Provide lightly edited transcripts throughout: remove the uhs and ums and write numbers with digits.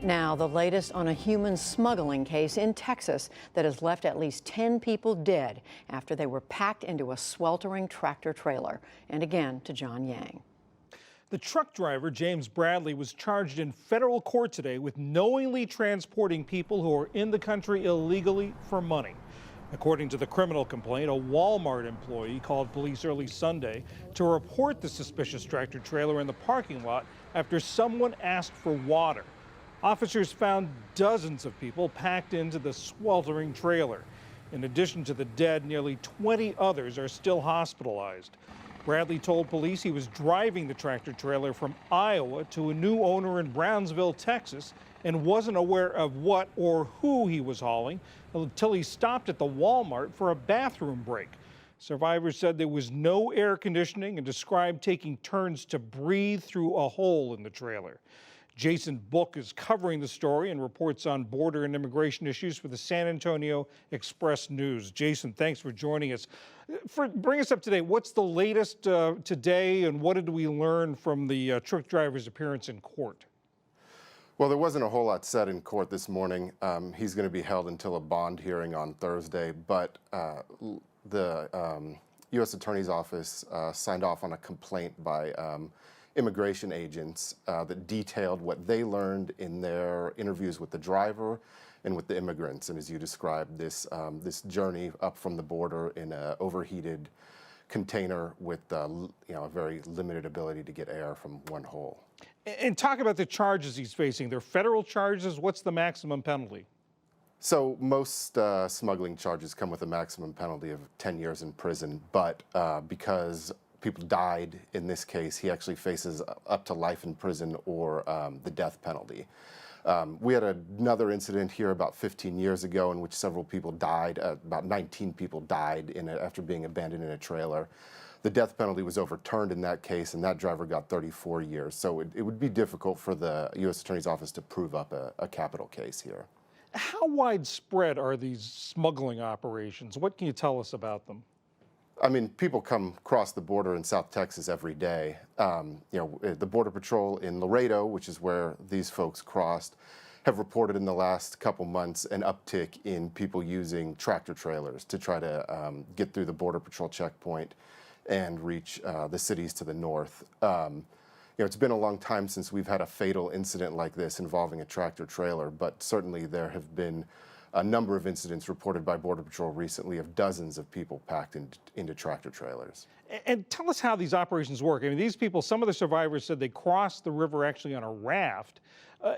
Now, the latest on a human smuggling case in Texas that has left at least 10 people dead after they were packed into a sweltering tractor trailer. And again to John Yang. The truck driver, James Bradley, was charged in federal court today with knowingly transporting people who are in the country illegally for money. According to the criminal complaint, a Walmart employee called police early Sunday to report the suspicious tractor trailer in the parking lot after someone asked for water. Officers found dozens of people packed into the sweltering trailer. In addition to the dead, nearly 20 others are still hospitalized. Bradley told police he was driving the tractor trailer from Iowa to a new owner in Brownsville, Texas, and wasn't aware of what or who he was hauling until he stopped at the Walmart for a bathroom break. Survivors said there was no air conditioning and described taking turns to breathe through a hole in the trailer. Jason Book is covering the story and reports on border and immigration issues for the San Antonio Express News. Jason, thanks for joining us. Bring us up to date. What's the latest today, and what did we learn from the truck driver's appearance in court? Well, there wasn't a whole lot said in court this morning. He's going to be held until a bond hearing on Thursday, but the U.S. Attorney's Office signed off on a complaint by immigration agents that detailed what they learned in their interviews with the driver and with the immigrants. And as you described, this journey up from the border in an overheated container with a very limited ability to get air from one hole. And talk about the charges he's facing. They're federal charges. What's the maximum penalty? So most smuggling charges come with a maximum penalty of 10 years in prison, but because people died in this case, he actually faces up to life in prison or the death penalty. We had another incident here about 15 years ago in which several people died. About 19 people died after being abandoned in a trailer. The death penalty was overturned in that case, and that driver got 34 years. So it would be difficult for the U.S. Attorney's Office to prove up a capital case here. How widespread are these smuggling operations? What can you tell us about them? I mean, people come across the border in South Texas every day. The Border Patrol in Laredo, which is where these folks crossed, have reported in the last couple months an uptick in people using tractor trailers to try to get through the Border Patrol checkpoint and reach the cities to the north. It's been a long time since we've had a fatal incident like this involving a tractor trailer, but certainly there have been a number of incidents reported by Border Patrol recently of dozens of people packed into tractor trailers. And tell us how these operations work. I mean, these people, some of the survivors said they crossed the river actually on a raft,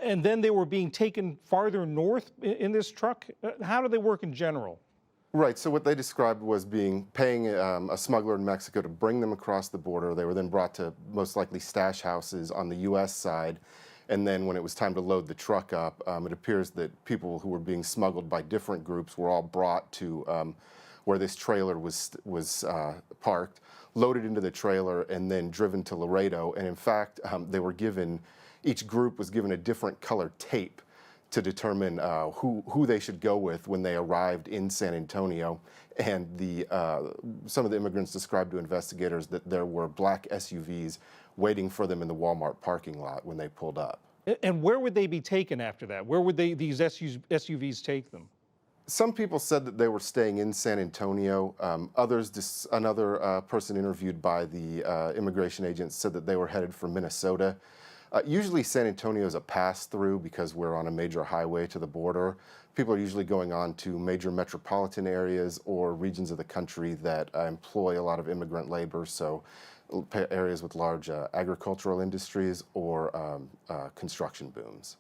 and then they were being taken farther north in this truck. How do they work in general? Right, so what they described was paying a smuggler in Mexico to bring them across the border. They were then brought to most likely stash houses on the U.S. side. And then when it was time to load the truck up, it appears that people who were being smuggled by different groups were all brought to where this trailer was parked, loaded into the trailer, and then driven to Laredo. And in fact, each group was given a different color tape to determine who they should go with when they arrived in San Antonio. And some of the immigrants described to investigators that there were black SUVs waiting for them in the Walmart parking lot when they pulled up. And where would they be taken after that? Where would these SUVs take them? Some people said that they were staying in San Antonio. Another person interviewed by the immigration agents said that they were headed for Minnesota. Usually San Antonio is a pass-through because we're on a major highway to the border. People are usually going on to major metropolitan areas or regions of the country that employ a lot of immigrant labor, so areas with large agricultural industries or construction booms.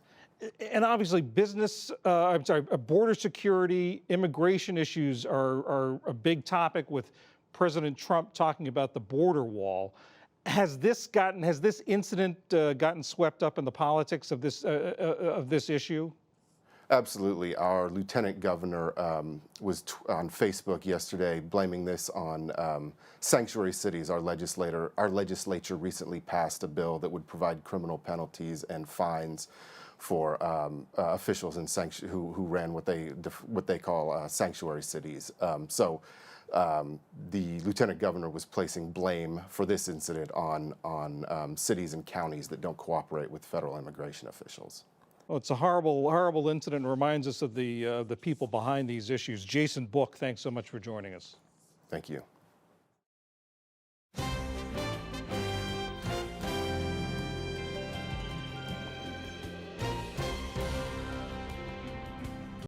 And obviously border security, immigration issues are a big topic with President Trump talking about the border wall. Has this incident gotten swept up in the politics of this issue? Absolutely. Our lieutenant governor was on Facebook yesterday blaming this on sanctuary cities. Our legislature recently passed a bill that would provide criminal penalties and fines for officials who ran what they call sanctuary cities. The lieutenant governor was placing blame for this incident on cities and counties that don't cooperate with federal immigration officials. Well, it's a horrible, horrible incident and reminds us of the people behind these issues. Jason Book, thanks so much for joining us. Thank you.